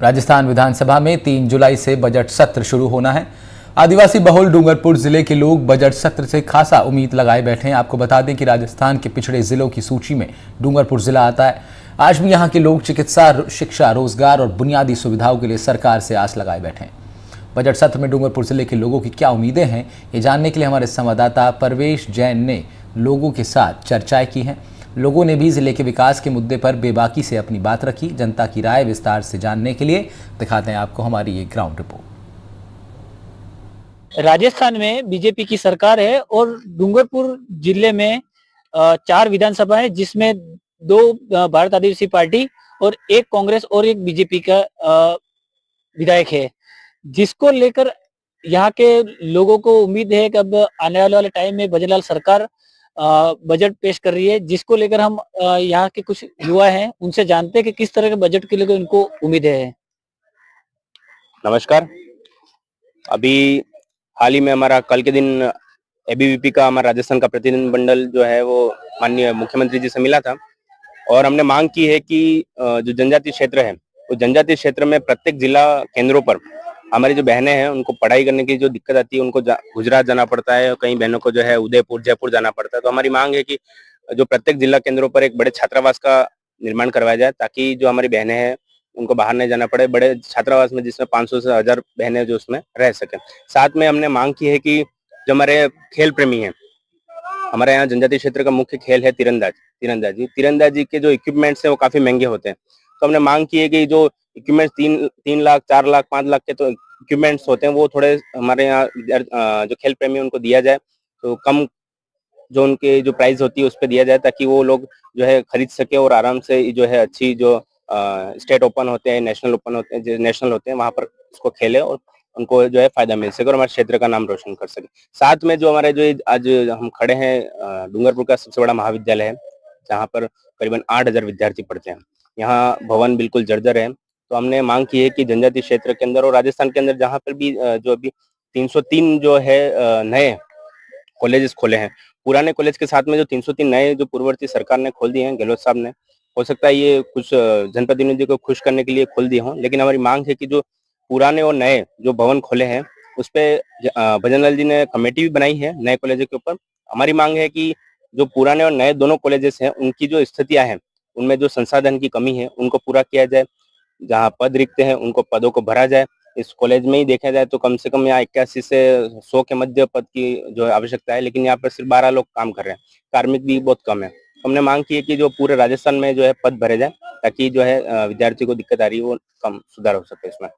राजस्थान विधानसभा में 3 जुलाई से बजट सत्र शुरू होना है। आदिवासी बहुल डूंगरपुर जिले के लोग बजट सत्र से खासा उम्मीद लगाए बैठे हैं। आपको बता दें कि राजस्थान के पिछड़े जिलों की सूची में डूंगरपुर जिला आता है। आज भी यहाँ के लोग चिकित्सा, शिक्षा, रोजगार और बुनियादी सुविधाओं के लिए सरकार से आस लगाए बैठे हैं। बजट सत्र में डूंगरपुर जिले के लोगों की क्या उम्मीदें हैं, ये जानने के लिए हमारे संवाददाता परवेश जैन ने लोगों के साथ चर्चाएं की हैं। लोगों ने भी जिले के विकास के मुद्दे पर बेबाकी से अपनी बात रखी। जनता की राय विस्तार से जानने के लिए दिखाते हैं आपको हमारी ये ग्राउंड रिपोर्ट। राजस्थान में बीजेपी की सरकार है और डूंगरपुर जिले में 4 विधानसभा है, जिसमें 2 भारत आदिवासी पार्टी और 1 कांग्रेस और 1 बीजेपी का विधायक है, जिसको लेकर यहाँ के लोगों को उम्मीद है कि अब आने वाले टाइम में भजनलाल सरकार बजट पेश कर रही है, जिसको लेकर हम यहाँ के कुछ युवा हैं उनसे जानते हैं कि किस तरह के बजट के लेकर उनको उम्मीद है। नमस्कार। अभी हाल ही में हमारा कल के दिन एबीवीपी का हमारा राजस्थान का प्रतिनिधि मंडल जो है वो माननीय मुख्यमंत्री जी से मिला था और हमने मांग की है कि जो जनजातीय क्षेत्र है तो जनजातीय क्षेत्र में प्रत्येक जिला केंद्रों पर हमारी जो बहनें हैं उनको पढ़ाई करने की जो दिक्कत आती है, उनको गुजरात जाना पड़ता है, कई बहनों को जो है उदयपुर, जयपुर जाना पड़ता है। तो हमारी मांग है कि जो प्रत्येक जिला केंद्रों पर एक बड़े छात्रावास का निर्माण करवाया जाए, ताकि जो हमारी बहनें हैं उनको बाहर नहीं जाना पड़े, बड़े छात्रावास में जिसमें 500 से 1000 बहनें जो उसमें रह सके। साथ में हमने मांग की है कि जो हमारे खेल प्रेमी हैं, हमारे यहाँ जनजातीय क्षेत्र का मुख्य खेल है तीरंदाजी के जो इक्विपमेंट्स है वो काफी महंगे होते हैं। तो हमने मांग की है कि जो इक्विपमेंट्स 3 लाख, 4 लाख, 5 लाख के तो इक्विपमेंट्स होते हैं वो थोड़े हमारे यहाँ जो खेल प्रेमी उनको दिया जाए, तो कम जो उनके जो प्राइस होती है उस पर दिया जाए, ताकि वो लोग जो है खरीद सके और आराम से जो है अच्छी जो स्टेट ओपन होते हैं, नेशनल ओपन होते हैं, जो नेशनल होते हैं वहां पर उसको खेले और उनको जो है फायदा मिल सके और हमारे क्षेत्र का नाम रोशन कर सके। साथ में जो हमारे जो आज हम खड़े हैं, डूंगरपुर का सबसे बड़ा महाविद्यालय है, जहाँ पर करीबन 8000 विद्यार्थी पढ़ते हैं। यहाँ भवन बिल्कुल जर्जर है। तो हमने मांग की है कि जनजातीय क्षेत्र के अंदर और राजस्थान के अंदर जहाँ पर भी जो अभी 303 जो है नए कॉलेजेस खोले हैं, पुराने कॉलेज के साथ में जो 303 नए जो पूर्ववर्ती सरकार ने खोल दिए हैं, गहलोत साहब ने, हो सकता है ये कुछ जनप्रतिनिधियों को खुश करने के लिए खोल दिए हों, लेकिन हमारी मांग है कि जो पुराने और नए जो भवन खोले हैं उस पे भजनलाल जी ने कमेटी भी बनाई है नए कॉलेजों के ऊपर। हमारी मांग है कि जो पुराने और नए दोनों कॉलेजेस हैं उनकी जो स्थितियां हैं, उनमें जो संसाधन की कमी है उनको पूरा किया जाए। जहाँ पद रिक्त हैं उनको पदों को भरा जाए। इस कॉलेज में ही देखा जाए तो कम से कम यहाँ 81 से 100 के मध्य पद की जो आवश्यकता है, लेकिन यहाँ पर सिर्फ 12 लोग काम कर रहे हैं, कार्मिक भी बहुत कम है। हमने मांग की है कि जो पूरे राजस्थान में जो है पद भरे जाए, ताकि जो है विद्यार्थी को दिक्कत आ रही है वो कम सुधार हो सके इसमें।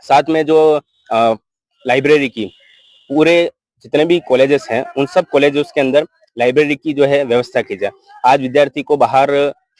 साथ में जो लाइब्रेरी की पूरे जितने भी कॉलेजेस हैं उन सब कॉलेजेस के अंदर लाइब्रेरी की जो है व्यवस्था की जाए। आज विद्यार्थी को बाहर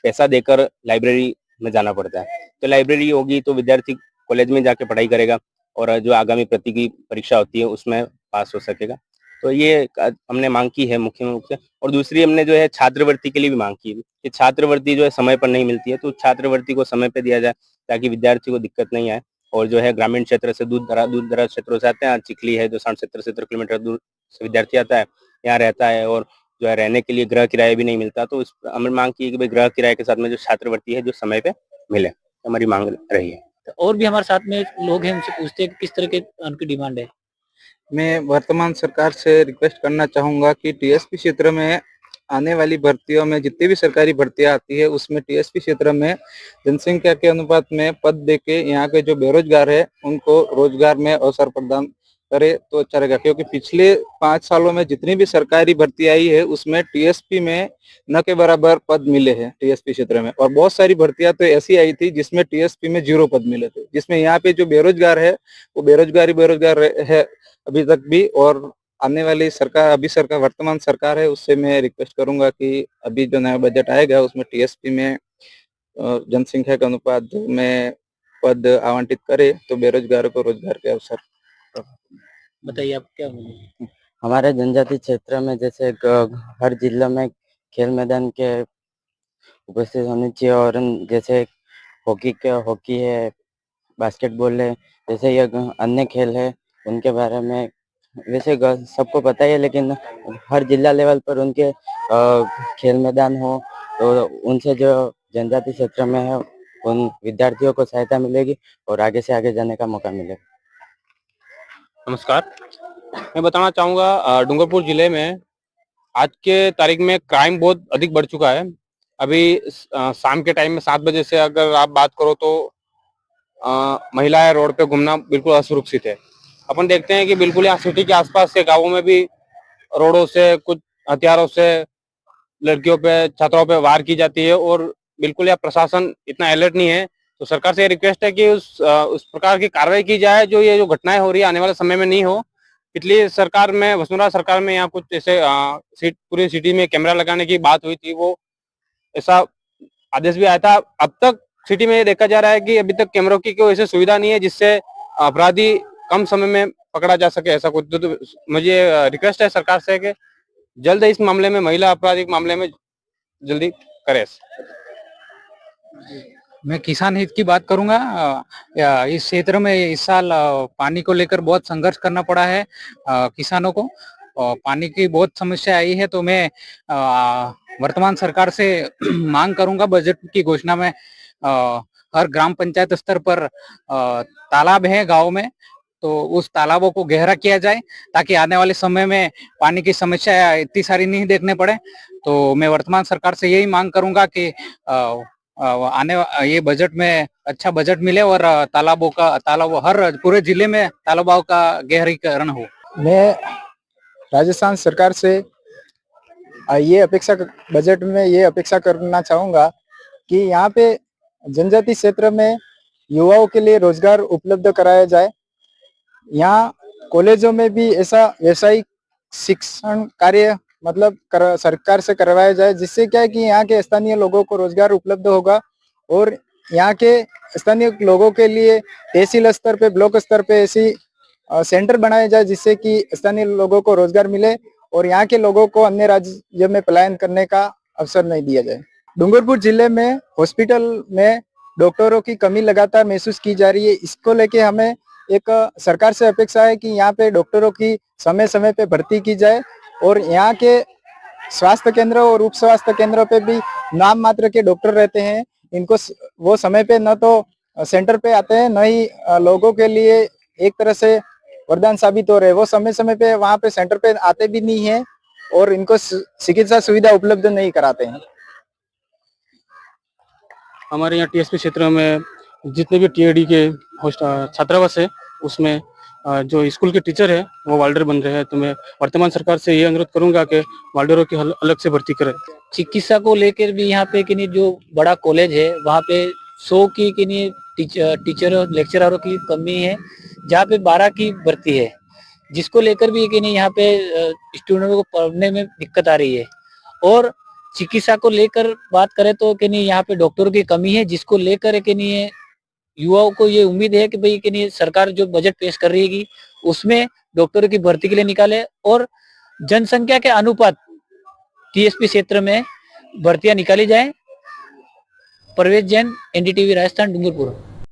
पैसा देकर लाइब्रेरी में जाना पड़ता है, तो लाइब्रेरी होगी तो विद्यार्थी कॉलेज में जाके पढ़ाई करेगा और जो आगामी प्रति की परीक्षा होती है उसमें पास हो सकेगा। तो ये हमने मांग की है मुख्य रूप से। और दूसरी हमने जो है छात्रवृत्ति के लिए भी मांग की है कि छात्रवृत्ति जो है समय पर नहीं मिलती है, तो छात्रवृत्ति को समय पर दिया जाए, ताकि विद्यार्थी को दिक्कत नहीं आए। और जो है ग्रामीण क्षेत्र से दूर दराज क्षेत्रों से आते हैं, चिखली है जो 60-70 किलोमीटर दूर से विद्यार्थी आता है, यहाँ रहता है और जो है रहने के लिए गृह किराया भी नहीं मिलता। तो हमने मांग की है कि भाई गृह किराए के साथ में जो छात्रवृत्ति है जो समय पे मिले, हमारी मांग रही है। और भी हमारे साथ में लोग हैं, उनसे पूछते हैं कि किस तरह के उनकी डिमांड है। मैं वर्तमान सरकार से रिक्वेस्ट करना चाहूँगा कि टीएसपी क्षेत्र में आने वाली भर्तियों में जितनी भी सरकारी भर्तियां आती है उसमें टीएसपी क्षेत्र में जनसंख्या के अनुपात में पद देके यहाँ के जो बेरोजगार है उनको रोजगार में अवसर प्रदान करे तो अच्छा रहेगा, क्योंकि पिछले 5 सालों में जितनी भी सरकारी भर्ती आई है उसमें टीएसपी में न के बराबर पद मिले हैं टीएसपी क्षेत्र में। और बहुत सारी भर्तियां तो ऐसी आई थी जिसमें टीएसपी में 0 पद मिले थे, जिसमें यहाँ पे जो बेरोजगार है वो बेरोजगार है अभी तक भी। और आने वाली सरकार, अभी सरकार वर्तमान सरकार है, उससे मैं रिक्वेस्ट करूंगा कि अभी जो नया बजट आएगा उसमें टीएसपी में जनसंख्या के अनुपात में पद आवंटित करे तो बेरोजगारों को रोजगार के अवसर। बताइए आप क्या। हमारे जनजाति क्षेत्र में जैसे हर जिले में खेल मैदान के उपस्थित होनी चाहिए, और जैसे हॉकी है, बास्केटबॉल है, जैसे ये अन्य खेल है उनके बारे में वैसे सबको पता ही है, लेकिन हर जिला लेवल पर उनके खेल मैदान हो तो उनसे जो जनजाति क्षेत्र में है उन विद्यार्थियों को सहायता मिलेगी और आगे से आगे जाने का मौका मिलेगा। नमस्कार, मैं बताना चाहूँगा डूंगरपुर जिले में आज के तारीख में क्राइम बहुत अधिक बढ़ चुका है। अभी शाम के टाइम में 7 बजे से अगर आप बात करो तो महिलाएं रोड पे घूमना बिल्कुल असुरक्षित है। अपन देखते हैं कि बिल्कुल यहाँ सिटी के आसपास के गांवों में भी रोडों से कुछ हथियारों से लड़कियों पे, छात्राओं पे वार की जाती है और बिल्कुल यहाँ प्रशासन इतना अलर्ट नहीं है। तो सरकार से ये रिक्वेस्ट है कि उस प्रकार की कार्रवाई की जाए जो ये जो घटनाएं हो रही है आने वाले समय में नहीं हो। पिछली सरकार में, वसुंधरा सरकार में यहाँ कुछ ऐसे पूरी सिटी में कैमरा लगाने की बात हुई थी, वो ऐसा आदेश भी आया था। अब तक सिटी में ये देखा जा रहा है कि अभी तक कैमरों की कोई ऐसी सुविधा नहीं है जिससे अपराधी कम समय में पकड़ा जा सके। ऐसा कुछ तो मुझे रिक्वेस्ट है सरकार से कि जल्द इस मामले में, महिला आपराधिक मामले में जल्दी करे। मैं किसान हित की बात करूंगा। इस क्षेत्र में इस साल पानी को लेकर बहुत संघर्ष करना पड़ा है किसानों को। पानी की बहुत समस्या आई है, तो मैं वर्तमान सरकार से मांग करूंगा बजट की घोषणा में हर ग्राम पंचायत स्तर पर तालाब है गांव में, तो उस तालाबों को गहरा किया जाए ताकि आने वाले समय में पानी की समस्या इतनी सारी नहीं देखने पड़े। तो मैं वर्तमान सरकार से यही मांग करूंगा कि ये बजट में अच्छा बजट मिले और तालाब हर पूरे जिले में तालाबों का गहरीकरण हो। मैं राजस्थान सरकार से बजट में ये अपेक्षा करना चाहूँगा कि यहाँ पे जनजाति क्षेत्र में युवाओं के लिए रोजगार उपलब्ध कराया जाए। यहाँ कॉलेजों में भी ऐसा व्यावसायिक शिक्षण कार्य सरकार से करवाया जाए, जिससे क्या है कि यहाँ के स्थानीय लोगों को रोजगार उपलब्ध होगा और यहाँ के स्थानीय लोगों के लिए तहसील स्तर पे, ब्लॉक स्तर पे ऐसी सेंटर बनाए जाए जिससे कि स्थानीय लोगों को रोजगार मिले और यहाँ के लोगों को अन्य राज्य में पलायन करने का अवसर नहीं दिया जाए। डूंगरपुर जिले में हॉस्पिटल में डॉक्टरों की कमी लगातार महसूस की जा रही है। इसको लेके हमें एक सरकार से अपेक्षा है कि यहाँ पे डॉक्टरों की समय समय पे भर्ती की जाए और यहाँ के स्वास्थ्य केंद्र और उप स्वास्थ्य केंद्रों पे भी नाम मात्र के डॉक्टर रहते हैं। इनको वो समय पे न तो सेंटर पे आते हैं, न ही लोगों के लिए एक तरह से वरदान साबित हो रहे हैं। वो समय समय पे वहाँ पे सेंटर पे आते भी नहीं है और इनको चिकित्सा सुविधा उपलब्ध नहीं कराते हैं। हमारे यहाँ टीएसपी क्षेत्र में जितने भी टीएडी के छात्रावास है उसमें जो स्कूल के टीचर है वो वाल्डर बन रहे हैं। तो मैं वर्तमान सरकार से ये अनुरोध करूंगा कि वाल्डरों की अलग से भर्ती करें। चिकित्सा को लेकर भी यहाँ पे कि नहीं जो बड़ा कॉलेज है वहाँ पे 100 की कि नहीं टीचर लेक्चररों की कमी है, जहाँ पे 12 की भर्ती है, जिसको लेकर भी कि नहीं यहाँ पे स्टूडेंटों को पढ़ने में दिक्कत आ रही है। और चिकित्सा को लेकर बात करें तो कि नहीं यहाँ पे डॉक्टरों की कमी है, जिसको लेकर कि नहीं युवाओं को ये उम्मीद है कि भाई कि नहीं सरकार जो बजट पेश कर रही है उसमें डॉक्टरों की भर्ती के लिए निकाले और जनसंख्या के अनुपात टीएसपी क्षेत्र में भर्तियां निकाली जाए। परवेज जैन, एनडीटीवी राजस्थान, डूंगरपुर।